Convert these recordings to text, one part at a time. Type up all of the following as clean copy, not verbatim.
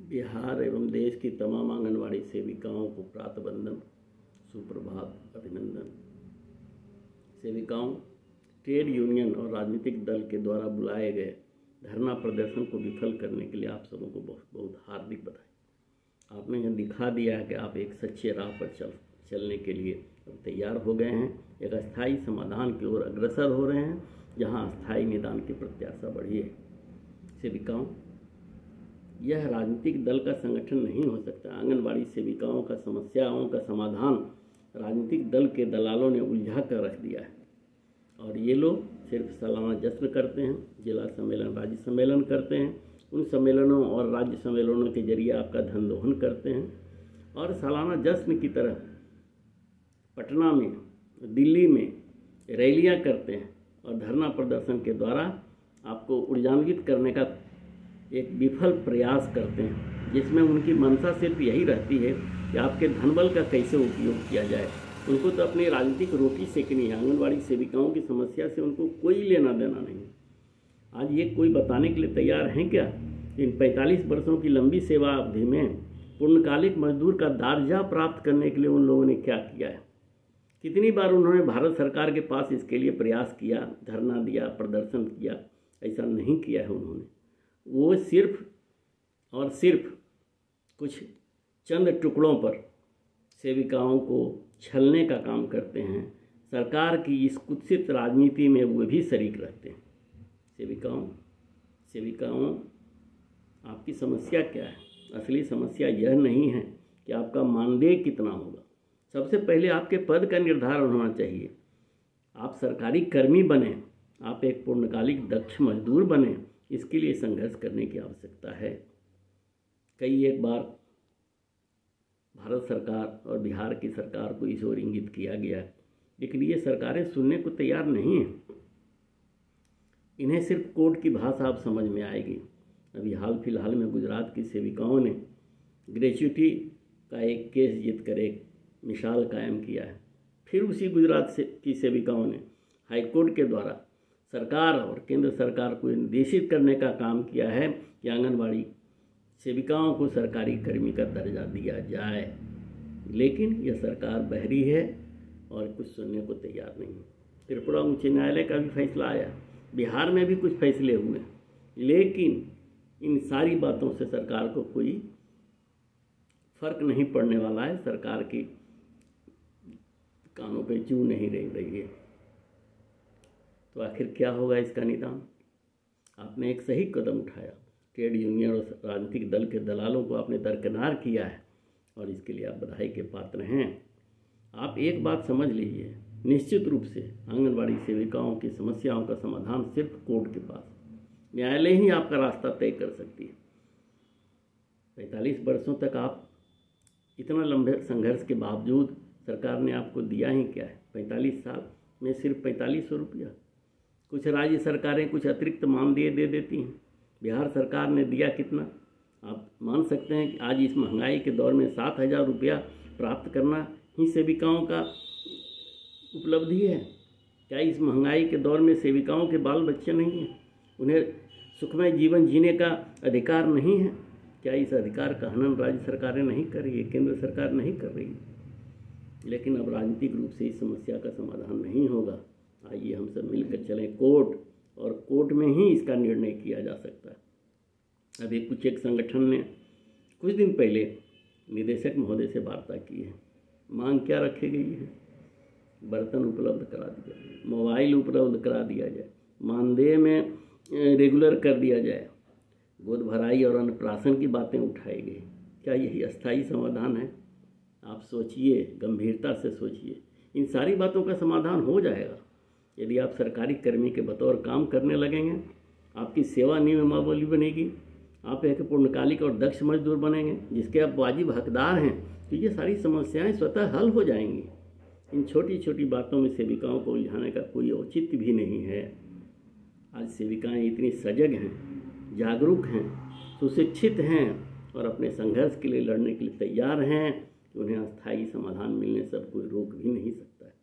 बिहार एवं देश की तमाम आंगनवाड़ी सेविकाओं को प्रातः वंदन, सुप्रभात, अभिनंदन। सेविकाओं, ट्रेड यूनियन और राजनीतिक दल के द्वारा बुलाए गए धरना प्रदर्शन को विफल करने के लिए आप सबों को बहुत बहुत हार्दिक बधाई। आपने यह दिखा दिया है कि आप एक सच्चे राह पर चलने के लिए तैयार हो गए हैं, एक अस्थायी समाधान की ओर अग्रसर हो रहे हैं, जहां अस्थायी निदान की प्रत्याशा बढ़ी है। सेविकाओं, यह राजनीतिक दल का संगठन नहीं हो सकता। आंगनवाड़ी सेविकाओं का समस्याओं का समाधान राजनीतिक दल के दलालों ने उलझा कर रख दिया है और ये लोग सिर्फ सालाना जश्न करते हैं, जिला सम्मेलन, राज्य सम्मेलन करते हैं। उन सम्मेलनों और राज्य सम्मेलनों के जरिए आपका धन दोहन करते हैं और सालाना जश्न की तरह पटना में, दिल्ली में रैलियां करते हैं और धरना प्रदर्शन के द्वारा आपको ऊर्जान्वित करने का एक विफल प्रयास करते हैं, जिसमें उनकी मंशा सिर्फ यही रहती है कि आपके धनबल का कैसे उपयोग किया जाए। उनको तो अपनी राजनीतिक रोटी सेकनी है। आंगनवाड़ी सेविकाओं की समस्या से उनको कोई लेना देना नहीं। आज ये कोई बताने के लिए तैयार हैं क्या? इन 45 वर्षों की लंबी सेवा अवधि में पूर्णकालिक मजदूर का दर्जा प्राप्त करने के लिए उन लोगों ने क्या किया है? कितनी बार उन्होंने भारत सरकार के पास इसके लिए प्रयास किया, धरना दिया, प्रदर्शन किया? ऐसा नहीं किया है उन्होंने। वो सिर्फ और सिर्फ कुछ चंद टुकड़ों पर सेविकाओं को छलने का काम करते हैं। सरकार की इस कुत्सित राजनीति में वो भी शरीक रहते हैं। सेविकाओं, आपकी समस्या क्या है? असली समस्या यह नहीं है कि आपका मानदेय कितना होगा। सबसे पहले आपके पद का निर्धारण होना चाहिए। आप सरकारी कर्मी बने, आप एक पूर्णकालिक दक्ष मजदूर बने, इसके लिए संघर्ष करने की आवश्यकता है। कई एक बार भारत सरकार और बिहार की सरकार को इस ओर इंगित किया गया है, लेकिन ये सरकारें सुनने को तैयार नहीं हैं। इन्हें सिर्फ कोर्ट की भाषा अब समझ में आएगी। अभी हाल फिलहाल में गुजरात की सेविकाओं ने ग्रेच्युटी का एक केस जीत कर एक मिसाल कायम किया है। फिर उसी गुजरात की सेविकाओं ने हाईकोर्ट के द्वारा सरकार और केंद्र सरकार को निर्देशित करने का काम किया है कि आंगनवाड़ी सेविकाओं को सरकारी कर्मी का दर्जा दिया जाए। लेकिन यह सरकार बहरी है और कुछ सुनने को तैयार नहीं है। त्रिपुरा उच्च न्यायालय का भी फैसला आया, बिहार में भी कुछ फैसले हुए, लेकिन इन सारी बातों से सरकार को कोई फर्क नहीं पड़ने वाला है। सरकार की कानों पे जू नहीं रह रही है। तो आखिर क्या होगा इसका निदान? आपने एक सही कदम उठाया। ट्रेड यूनियन और राजनीतिक दल के दलालों को आपने दरकिनार किया है और इसके लिए आप बधाई के पात्र हैं। आप एक बात समझ लीजिए, निश्चित रूप से आंगनवाड़ी सेविकाओं की समस्याओं का समाधान सिर्फ कोर्ट के पास, न्यायालय ही आपका रास्ता तय कर सकती है। 45 वर्षों तक आप इतना लंबे संघर्ष के बावजूद सरकार ने आपको दिया ही क्या है? 45 साल में सिर्फ 4500 रुपया। कुछ राज्य सरकारें कुछ अतिरिक्त मानदेय दे देती हैं। बिहार सरकार ने दिया कितना? आप मान सकते हैं कि आज इस महंगाई के दौर में 7000 रुपया प्राप्त करना ही सेविकाओं का उपलब्धि है। क्या इस महंगाई के दौर में सेविकाओं के बाल बच्चे नहीं हैं? उन्हें सुखमय जीवन जीने का अधिकार नहीं है? क्या इस अधिकार का हनन राज्य सरकारें नहीं कर रही है, केंद्र सरकार नहीं कर रही है? लेकिन अब राजनीतिक रूप से इस समस्या का समाधान नहीं होगा। आइए हम सब मिलकर चलें कोर्ट, और कोर्ट में ही इसका निर्णय किया जा सकता है। अभी कुछ एक संगठन ने कुछ दिन पहले निदेशक महोदय से वार्ता की है। मांग क्या रखी गई है? बर्तन उपलब्ध करा दिया जाए, मोबाइल उपलब्ध करा दिया जाए, मानदेय में रेगुलर कर दिया जाए, गोद भराई और अन्नप्राशन की बातें उठाई गई। क्या यही अस्थायी समाधान है? आप सोचिए, गंभीरता से सोचिए। इन सारी बातों का समाधान हो जाएगा यदि आप सरकारी कर्मी के बतौर काम करने लगेंगे। आपकी सेवा नियमावली बनेगी, आप एक पूर्णकालिक और दक्ष मजदूर बनेंगे जिसके आप वाजिब हकदार हैं, तो ये सारी समस्याएं स्वतः हल हो जाएंगी। इन छोटी छोटी बातों में सेविकाओं को उलझाने का कोई औचित्य भी नहीं है। आज सेविकाएं इतनी सजग हैं, जागरूक हैं, सुशिक्षित हैं और अपने संघर्ष के लिए लड़ने के लिए तैयार हैं कि उन्हें अस्थायी समाधान मिलने से अब कोई रोक भी नहीं सकता है।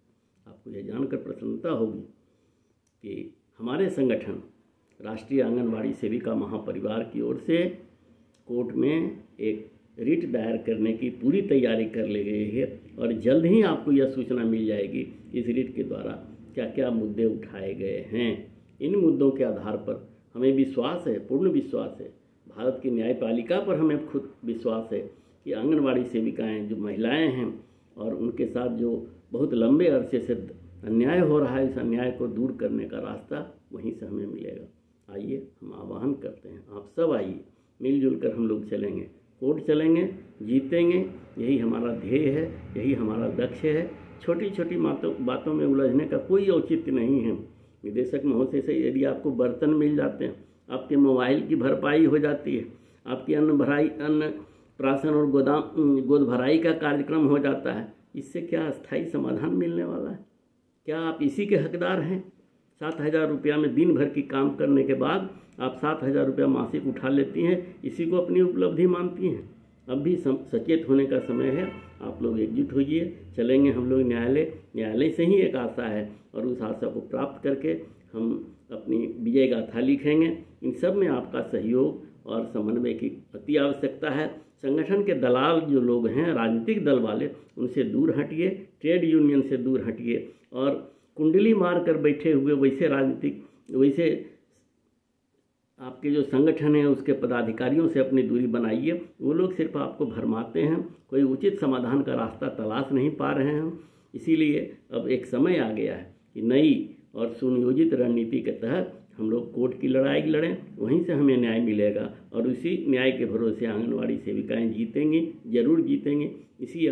आपको यह जानकर प्रसन्नता होगी कि हमारे संगठन राष्ट्रीय आंगनवाड़ी सेविका महापरिवार की ओर से कोर्ट में एक रिट दायर करने की पूरी तैयारी कर ली गई है और जल्द ही आपको यह सूचना मिल जाएगी इस रिट के द्वारा क्या क्या मुद्दे उठाए गए हैं। इन मुद्दों के आधार पर हमें विश्वास है, पूर्ण विश्वास है, भारत की न्यायपालिका पर हमें खुद विश्वास है कि आंगनवाड़ी सेविकाएं जो महिलाएं हैं और उनके साथ जो बहुत लंबे अरसे से अन्याय हो रहा है, इस अन्याय को दूर करने का रास्ता वहीं से हमें मिलेगा। आइए हम आह्वान करते हैं, आप सब आइए, मिलजुल कर हम लोग चलेंगे, कोर्ट चलेंगे, जीतेंगे, यही हमारा ध्येय है, यही हमारा लक्ष्य है। छोटी छोटी बातों में उलझने का कोई औचित्य नहीं है। निदेशक महोदय से यदि आपको बर्तन मिल जाते हैं, आपके मोबाइल की भरपाई हो जाती है, आपकी अन्न प्राशन और गोद भराई का कार्यक्रम हो जाता है, इससे क्या अस्थायी समाधान मिलने वाला है? क्या आप इसी के हकदार हैं? 7,000 रुपया में दिन भर की काम करने के बाद आप 7,000 रुपया मासिक उठा लेती हैं, इसी को अपनी उपलब्धि मानती हैं। अब भी सचेत होने का समय है, आप लोग एकजुट होइए, चलेंगे हम लोग न्यायालय से ही एक आशा है और उस आशा को प्राप्त करके हम अपनी विजय गाथा लिखेंगे। इन सब में आपका सहयोग और समन्वय की अति आवश्यकता है। संगठन के दलाल जो लोग हैं, राजनीतिक दल वाले, उनसे दूर हटिए, ट्रेड यूनियन से दूर हटिए और कुंडली मार कर बैठे हुए वैसे आपके जो संगठन है उसके पदाधिकारियों से अपनी दूरी बनाइए। वो लोग सिर्फ आपको भरमाते हैं, कोई उचित समाधान का रास्ता तलाश नहीं पा रहे हैं। इसीलिए अब एक समय आ गया है कि नई और सुनियोजित रणनीति के तहत हम लोग कोर्ट की लड़ाई लड़ें, वहीं से हमें न्याय मिलेगा और उसी न्याय के भरोसे आंगनवाड़ी सेविकाएं जीतेंगी, जरूर जीतेंगी। इसी